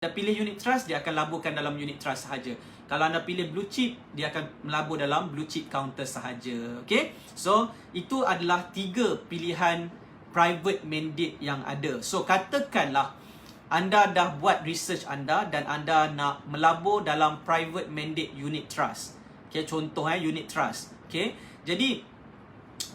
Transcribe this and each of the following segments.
Anda pilih unit trust, dia akan laburkan dalam unit trust sahaja. Kalau anda pilih blue chip, dia akan melabur dalam blue chip counter sahaja. Okay? So, itu adalah 3 pilihan private mandate yang ada. So, katakanlah anda dah buat research anda dan anda nak melabur dalam private mandate unit trust. Okay, contoh unit trust. Okay? Jadi,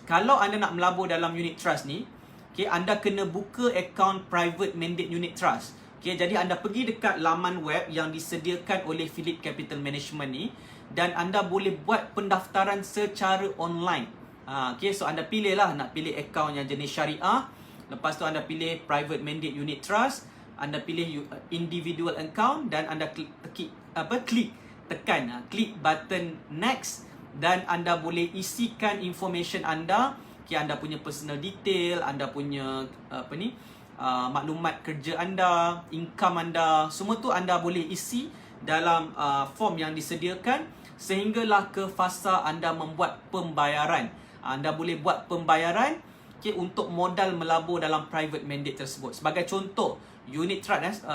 kalau anda nak melabur dalam unit trust ni, okay, anda kena buka account private mandate unit trust. Okay, jadi anda pergi dekat laman web yang disediakan oleh Phillip Capital Management ni dan anda boleh buat pendaftaran secara online. Okay, so anda pilih lah, nak pilih account yang jenis syariah. Lepas tu anda pilih private mandate unit trust, anda pilih individual account dan anda klik button next dan anda boleh isikan information anda. Okay, anda punya personal detail, anda punya maklumat kerja anda, income anda, semua tu anda boleh isi dalam form yang disediakan sehinggalah ke fasa anda membuat pembayaran. Anda boleh buat pembayaran untuk modal melabur dalam private mandate tersebut. Sebagai contoh, unit trust,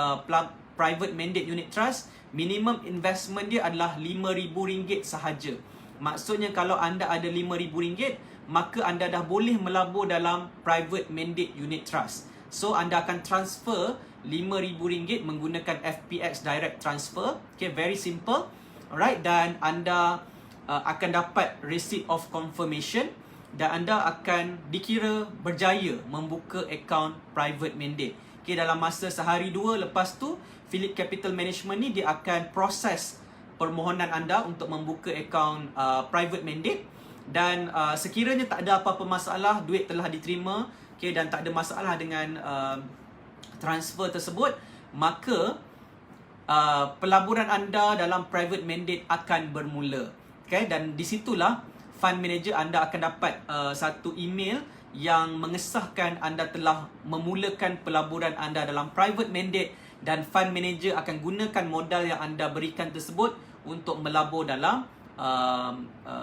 private mandate unit trust, minimum investment dia adalah RM5,000 sahaja. Maksudnya kalau anda ada RM5,000, maka anda dah boleh melabur dalam private mandate unit trust. So, anda akan transfer RM5,000 menggunakan FPX Direct Transfer. Okay, very simple. Alright, dan anda akan dapat receipt of confirmation dan anda akan dikira berjaya membuka account private mandate. Okay, dalam masa sehari dua lepas tu, Phillip Capital Management ni dia akan proses permohonan anda untuk membuka account private mandate dan sekiranya tak ada apa-apa masalah, duit telah diterima, okay, dan tak ada masalah dengan transfer tersebut, maka pelaburan anda dalam private mandate akan bermula. Okay, dan di situlah fund manager anda akan dapat satu email yang mengesahkan anda telah memulakan pelaburan anda dalam private mandate dan fund manager akan gunakan modal yang anda berikan tersebut untuk melabur dalam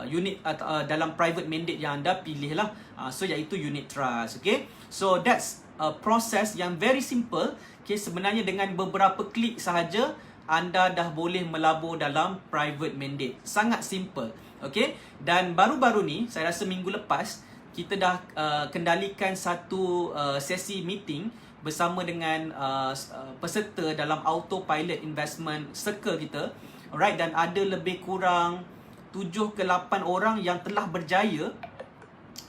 unit dalam private mandate yang anda pilih lah. So iaitu unit trust. Okay, so that's a process yang very simple. Okay, sebenarnya dengan beberapa klik sahaja anda dah boleh melabur dalam private mandate. Sangat simple. Okay, dan baru-baru ni saya rasa minggu lepas kita dah kendalikan satu sesi meeting bersama dengan peserta dalam autopilot investment circle kita. Alright, dan ada lebih kurang 7 ke 8 orang yang telah berjaya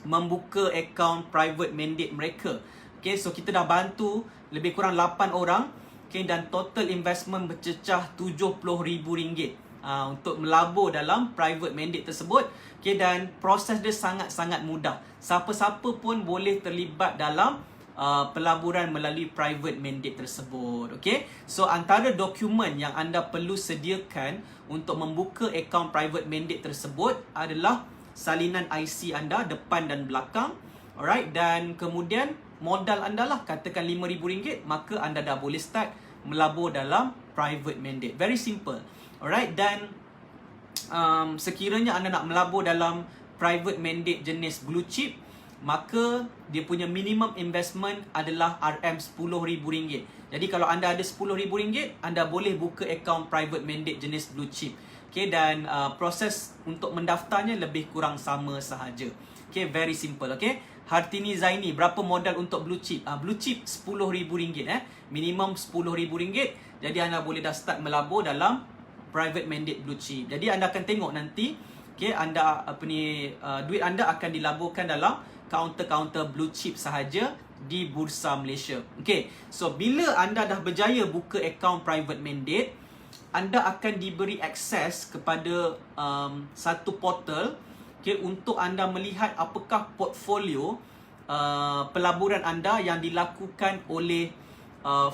membuka account private mandate mereka. Okay, so kita dah bantu lebih kurang 8 orang. Okay, dan total investment bercecah RM70,000 untuk melabur dalam private mandate tersebut. Okay, dan proses dia sangat-sangat mudah. Siapa-siapa pun boleh terlibat dalam pelaburan melalui private mandate tersebut. Okay, so antara dokumen yang anda perlu sediakan untuk membuka account private mandate tersebut adalah salinan IC anda depan dan belakang. Alright, dan kemudian modal anda lah, katakan RM5,000, maka anda dah boleh start melabur dalam private mandate. Very simple. Alright, dan sekiranya anda nak melabur dalam private mandate jenis blue chip, maka dia punya minimum investment adalah RM10,000. Jadi kalau anda ada RM10,000, anda boleh buka account private mandate jenis blue chip. Okay, dan proses untuk mendaftarnya lebih kurang sama sahaja. Okay, very simple. Okay, Hartini Zaini, berapa modal untuk blue chip? Blue chip RM10,000, minimum RM10,000. Jadi anda boleh dah start melabur dalam private mandate blue chip. Jadi anda akan tengok nanti, okay, anda duit anda akan dilaburkan dalam kaunter-kaunter blue chip sahaja di Bursa Malaysia. Okay, so bila anda dah berjaya buka account private mandate, anda akan diberi akses kepada satu portal, okay, untuk anda melihat apakah portfolio pelaburan anda yang dilakukan oleh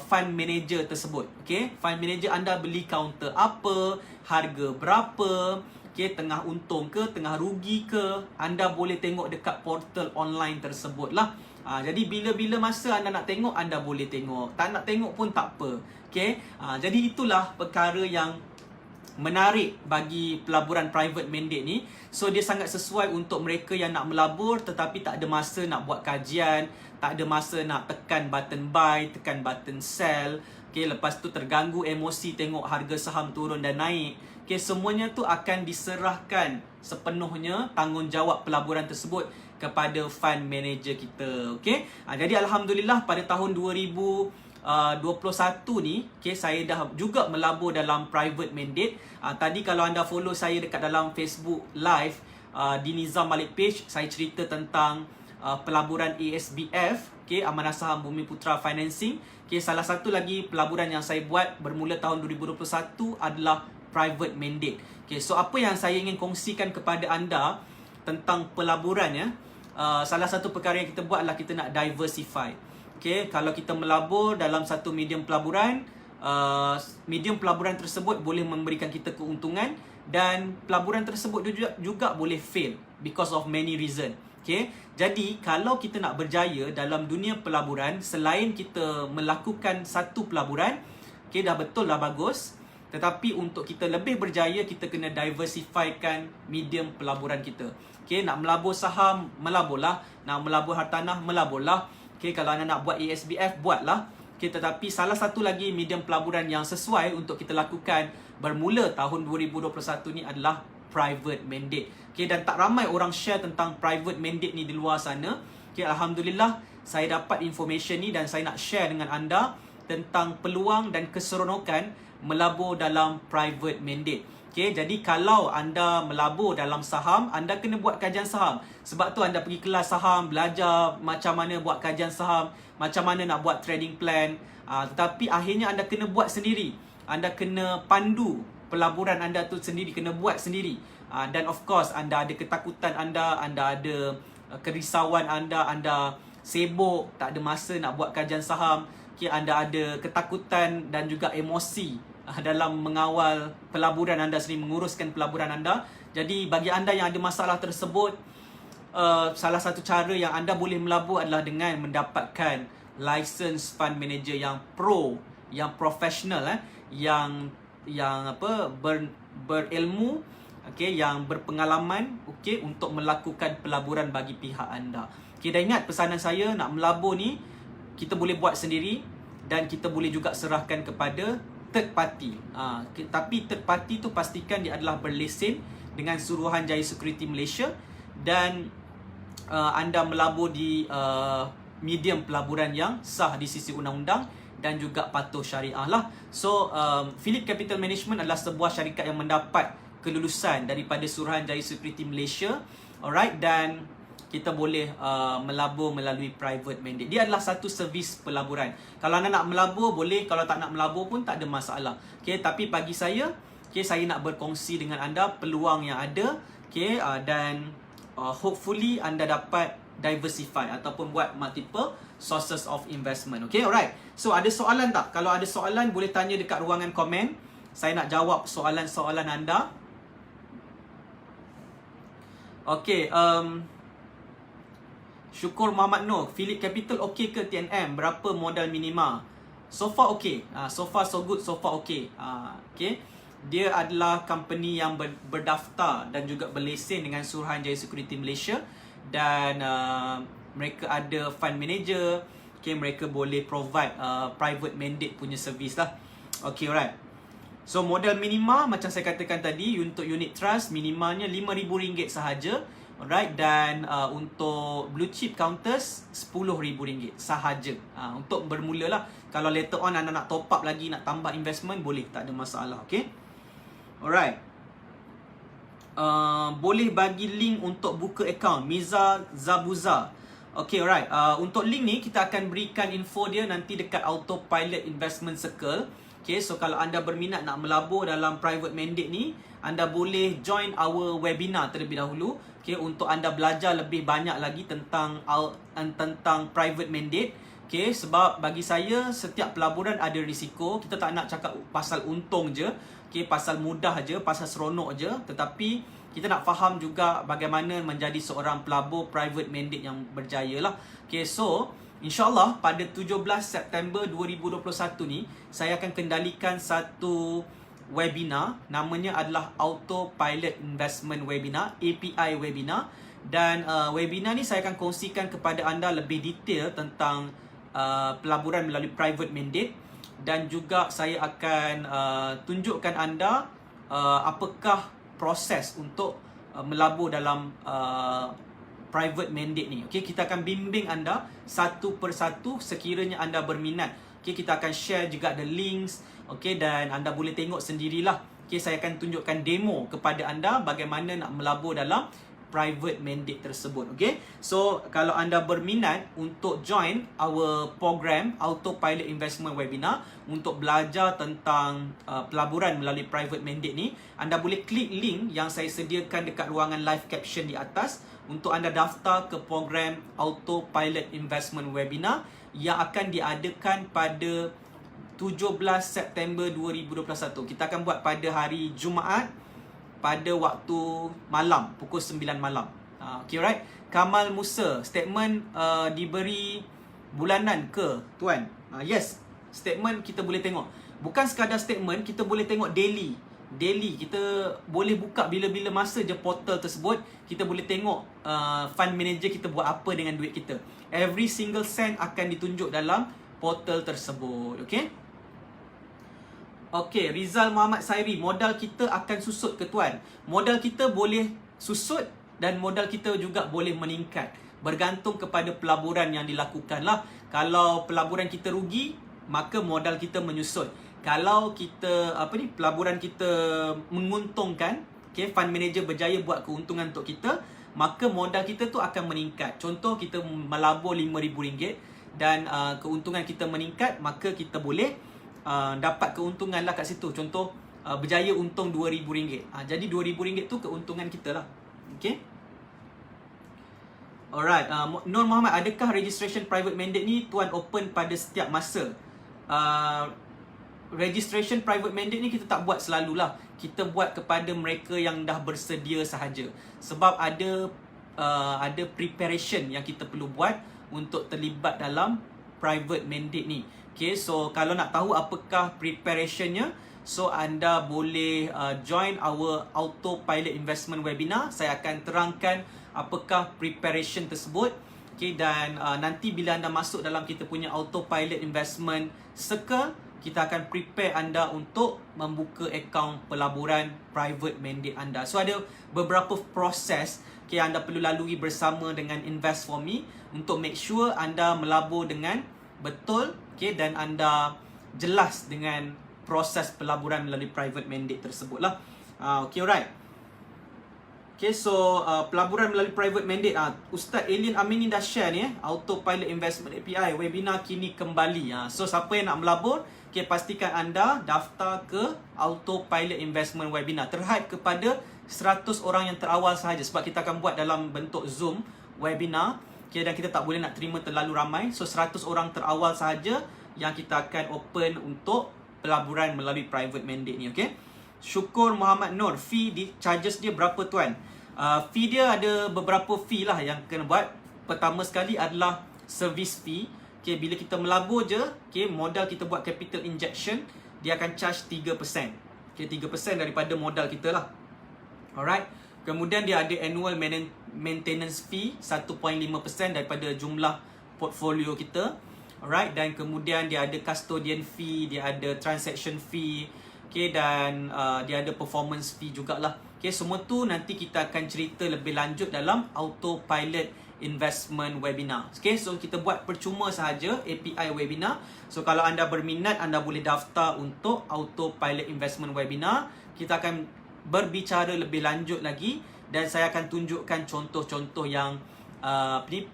fund manager tersebut. Okay, fund manager anda beli counter apa, harga berapa, okay, tengah untung ke, tengah rugi ke, anda boleh tengok dekat portal online tersebut lah. Jadi bila-bila masa anda nak tengok, anda boleh tengok. Tak nak tengok pun tak apa. Okay, jadi itulah perkara yang menarik bagi pelaburan private mandate ni. So dia sangat sesuai untuk mereka yang nak melabur tetapi tak ada masa nak buat kajian, tak ada masa nak tekan button buy, tekan button sell. Okay, lepas tu terganggu emosi tengok harga saham turun dan naik. Okay, semuanya tu akan diserahkan sepenuhnya tanggungjawab pelaburan tersebut kepada fund manager kita. Okay, jadi Alhamdulillah pada tahun 2021 ni, okay, saya dah juga melabur dalam private mandate. Tadi kalau anda follow saya dekat dalam Facebook Live di Nizam Malik Page, saya cerita tentang pelaburan ASBF, okay, Amanah Saham Bumi Putra Financing. Okay, salah satu lagi pelaburan yang saya buat bermula tahun 2021 adalah private mandate. Okay, so apa yang saya ingin kongsikan kepada anda tentang pelaburan ya, salah satu perkara yang kita buat adalah kita nak diversify. Okay, kalau kita melabur dalam satu medium pelaburan tersebut boleh memberikan kita keuntungan, dan pelaburan tersebut juga boleh fail because of many reason. Okay, jadi kalau kita nak berjaya dalam dunia pelaburan, selain kita melakukan satu pelaburan, okay, dah betul, dah bagus, tetapi untuk kita lebih berjaya, kita kena diversifykan medium pelaburan kita. Okay, nak melabur saham, melaburlah. Nak melabur hartanah, melaburlah. Okay, kalau anda nak buat ASBF, buatlah. Okay, tetapi salah satu lagi medium pelaburan yang sesuai untuk kita lakukan bermula tahun 2021 ni adalah private mandate. Okay, dan tak ramai orang share tentang private mandate ni di luar sana. Okay, Alhamdulillah saya dapat information ni dan saya nak share dengan anda tentang peluang dan keseronokan melabur dalam private mandate. Okay, jadi kalau anda melabur dalam saham, anda kena buat kajian saham. Sebab tu anda pergi kelas saham, belajar macam mana buat kajian saham, macam mana nak buat trading plan. Tetapi akhirnya anda kena buat sendiri. Anda kena pandu pelaburan anda tu sendiri, kena buat sendiri. Dan of course anda ada ketakutan anda ada kerisauan anda sibuk, tak ada masa nak buat kajian saham. Okay, anda ada ketakutan dan juga emosi dalam mengawal pelaburan anda sendiri, menguruskan pelaburan anda. Jadi bagi anda yang ada masalah tersebut, salah satu cara yang anda boleh melabur adalah dengan mendapatkan license fund manager yang pro, yang profesional, yang berilmu, okay, yang berpengalaman, okay, untuk melakukan pelaburan bagi pihak anda. Okay, dan ingat pesanan saya, nak melabur ni kita boleh buat sendiri dan kita boleh juga serahkan kepada third party. Tapi third party tu pastikan dia adalah berlesen dengan Suruhanjaya Security Malaysia, dan anda melabur di medium pelaburan yang sah di sisi undang-undang dan juga patuh syariah lah. So Phillip Capital Management adalah sebuah syarikat yang mendapat kelulusan daripada Suruhanjaya Security Malaysia. Alright, dan kita boleh melabur melalui private mandate. Dia adalah satu servis pelaburan. Kalau anda nak melabur boleh, kalau tak nak melabur pun tak ada masalah. Okay, tapi bagi saya, okay, saya nak berkongsi dengan anda peluang yang ada, okay, dan hopefully anda dapat diversify ataupun buat multiple sources of investment. Okay, alright. So ada soalan tak? Kalau ada soalan boleh tanya dekat ruangan komen. Saya nak jawab soalan-soalan anda. Okay, Syukur Muhammad Nur, Phillip Capital okey ke TNM? Berapa modal minima? So far okey. So far so good, so far okey. Okay. Dia adalah company yang berdaftar dan juga berlesen dengan Suruhanjaya Security Malaysia, dan mereka ada fund manager. Okay, mereka boleh provide private mandate punya servis lah. Okay, alright. So modal minima macam saya katakan tadi, untuk unit trust minimanya RM5,000 sahaja. Alright, dan untuk blue chip counters RM10,000 sahaja. Untuk bermula lah. Kalau later on anda nak top up lagi, nak tambah investment, boleh, tak ada masalah. Okay, alright. Boleh bagi link untuk buka account Miza Zabuza. Okay, alright. Untuk link ni kita akan berikan info dia nanti dekat Autopilot Investment Circle. Okay, so kalau anda berminat nak melabur dalam private mandate ni, anda boleh join our webinar terlebih dahulu. Okay, untuk anda belajar lebih banyak lagi tentang private mandate. Okay, sebab bagi saya setiap pelaburan ada risiko. Kita tak nak cakap pasal untung je, okay, pasal mudah je, pasal seronok je, tetapi kita nak faham juga bagaimana menjadi seorang pelabur private mandate yang berjaya lah. Okay, so InsyaAllah pada 17 September 2021 ni saya akan kendalikan satu webinar, namanya adalah Autopilot Investment Webinar, API Webinar. Dan webinar ni saya akan kongsikan kepada anda lebih detail tentang pelaburan melalui private mandate. dan juga saya akan tunjukkan anda apakah proses untuk melabur dalam private mandate ni. Okey, kita akan bimbing anda satu persatu sekiranya anda berminat. Okey, kita akan share juga the links. Okey, dan anda boleh tengok sendirilah. Okey, saya akan tunjukkan demo kepada anda bagaimana nak melabur dalam private mandate tersebut. Okay, so kalau anda berminat untuk join our program Autopilot Investment Webinar untuk belajar tentang pelaburan melalui private mandate ni, anda boleh klik link yang saya sediakan dekat ruangan live caption di atas untuk anda daftar ke program Autopilot Investment Webinar yang akan diadakan pada 17 September 2021. Kita akan buat pada hari Jumaat pada waktu malam, pukul 9 malam. Okay, right? Kamal Musa, statement diberi bulanan ke, tuan? Yes, statement kita boleh tengok. Bukan sekadar statement, kita boleh tengok daily. Daily, kita boleh buka bila-bila masa je portal tersebut. Kita boleh tengok fund manager kita buat apa dengan duit kita. Every single cent akan ditunjuk dalam portal tersebut. Okay? Okey, Rizal Muhammad Sairi, modal kita akan susut ke tuan? Modal kita boleh susut dan modal kita juga boleh meningkat. Bergantung kepada pelaburan yang dilakukan lah. Kalau pelaburan kita rugi, maka modal kita menyusut. Kalau kita pelaburan kita menguntungkan, okay, fund manager berjaya buat keuntungan untuk kita, maka modal kita tu akan meningkat. Contoh, kita melabur RM5,000 dan keuntungan kita meningkat, maka kita boleh dapat keuntungan lah kat situ. Contoh, berjaya untung RM2,000. Jadi RM2,000 tu keuntungan kita lah. Okay. Alright, Nur Muhammad, adakah registration private mandate ni tuan open pada setiap masa? Registration private mandate ni kita tak buat selalulah. Kita buat kepada mereka yang dah bersedia sahaja. Sebab ada preparation yang kita perlu buat untuk terlibat dalam private mandate ni. Okay, so kalau nak tahu apakah preparationnya, so anda boleh join our Autopilot Investment Webinar. Saya akan terangkan apakah preparation tersebut. Okay, dan nanti bila anda masuk dalam kita punya Autopilot Investment Circle, kita akan prepare anda untuk membuka akaun pelaburan private mandate anda. So ada beberapa proses anda perlu lalui bersama dengan Invest For Me untuk make sure anda melabur dengan betul, dan anda jelas dengan proses pelaburan melalui private mandate tersebut lah. Okay, alright. Okay, so pelaburan melalui private mandate, Ustaz Alien Amini dah share ni, Autopilot Investment API webinar kini kembali. So siapa yang nak melabur, pastikan anda daftar ke Autopilot Investment Webinar. Terhad kepada 100 orang yang terawal sahaja, sebab kita akan buat dalam bentuk Zoom webinar. Dan kita tak boleh nak terima terlalu ramai. So 100 orang terawal sahaja yang kita akan open untuk pelaburan melalui private mandate ni. Okay? Syukur Muhammad Nur, fee charges dia berapa tuan? Fee dia ada beberapa fee lah yang kena buat. Pertama sekali adalah service fee. Okay, bila kita melabur je, modal kita buat capital injection, dia akan charge 3%. Okay, 3% daripada modal kita lah. Alright. Kemudian dia ada annual maintenance fee 1.5% daripada jumlah portfolio kita. Alright, dan kemudian dia ada custodian fee, dia ada transaction fee, dan dia ada performance fee jugalah. Semua tu nanti kita akan cerita lebih lanjut dalam Autopilot Investment Webinar. So kita buat percuma sahaja API webinar. So kalau anda berminat, anda boleh daftar untuk Autopilot Investment Webinar. Kita akan berbicara lebih lanjut lagi dan saya akan tunjukkan contoh-contoh yang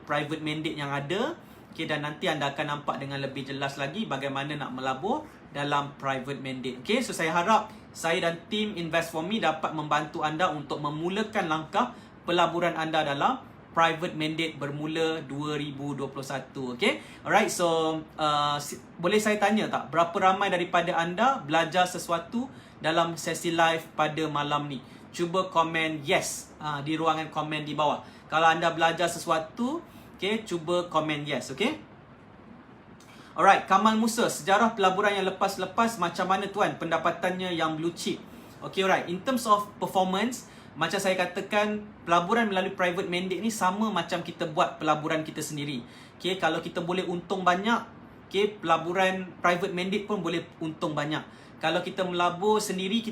private mandate yang ada. Dan nanti anda akan nampak dengan lebih jelas lagi bagaimana nak melabur dalam private mandate. So saya harap saya dan tim Invest For Me dapat membantu anda untuk memulakan langkah pelaburan anda dalam private mandate bermula 2021. Alright, so boleh saya tanya tak, berapa ramai daripada anda belajar sesuatu dalam sesi live pada malam ni? Cuba komen yes di ruangan komen di bawah. Kalau anda belajar sesuatu, cuba komen yes. Alright, Kamal Musa, sejarah pelaburan yang lepas-lepas macam mana tuan pendapatannya yang blue chip? Alright, in terms of performance, macam saya katakan, pelaburan melalui private mandate ni sama macam kita buat pelaburan kita sendiri. Kalau kita boleh untung banyak, Okay, pelaburan private mandate pun boleh untung banyak. Kalau kita melabur sendiri, kita